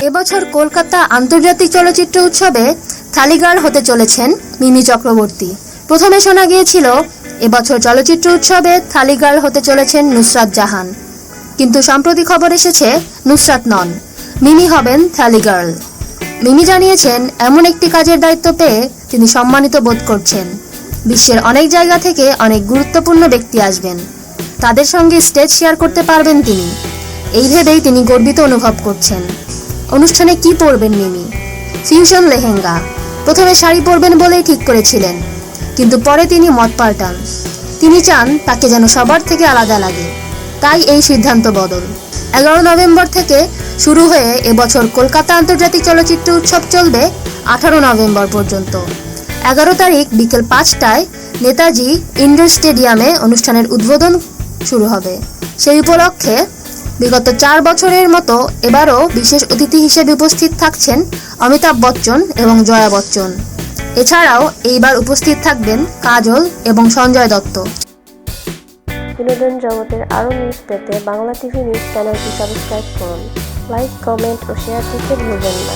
এবছর কলকাতা আন্তর্জাতিক চলচ্চিত্র উৎসবে থালি গার্ল হতে চলেছেন মিমি চক্রবর্তী। প্রথমে শোনা গিয়েছিল এবছর চলচ্চিত্র উৎসবে থালি গার্ল হতে চলেছেন নুসরাত জাহান, কিন্তু সম্প্রতি খবর এসেছে নুসরাত নন, মিমি হবেন থালি গার্ল। মিমি জানিয়েছেন এমন একটি কাজের দায়িত্ব পেয়ে তিনি সম্মানিত বোধ করছেন। বিশ্বের অনেক জায়গা থেকে অনেক গুরুত্বপূর্ণ ব্যক্তি আসবেন, তাদের সঙ্গে স্টেজ শেয়ার করতে পারবেন তিনি। এই ভেবেই তিনি গর্বিত অনুভব করছেন। অনুষ্ঠানে কি পরবেন মিমি? ফিউশন লেহেঙ্গা। প্রথমে শাড়ি পরবেন বলেই ঠিক করেছিলেন, কিন্তু পরে তিনি মত পাল্টান। তিনি চান তাকে যেন সবার থেকে আলাদা লাগে, তাই এই সিদ্ধান্ত বদল। 11 নভেম্বর থেকে শুরু হয়ে এবছর কলকাতা আন্তর্জাতিক চলচ্চিত্র উৎসব চলবে 18 নভেম্বর পর্যন্ত। 11 তারিখ বিকেল 5টায় নেতাজি ইন্ডোর স্টেডিয়ামে অনুষ্ঠানের উদ্বোধন শুরু হবে। সেই উপলক্ষে বিগত 4 বছরের মতো এবারও বিশেষ অতিথি হিসেবে উপস্থিত থাকছেন অমিতাভ বচ্চন এবং জয়া বচ্চন। এছাড়াও এইবার উপস্থিত থাকবেন কাজল এবং সঞ্জয় দত্ত। বিনোদন জগতের আরও নিউজ পেতে বাংলা টিভি নিউজ চ্যানেলটি সাবস্ক্রাইব করুন। লাইক, কমেন্ট ও শেয়ার করতে ভুলবেন না।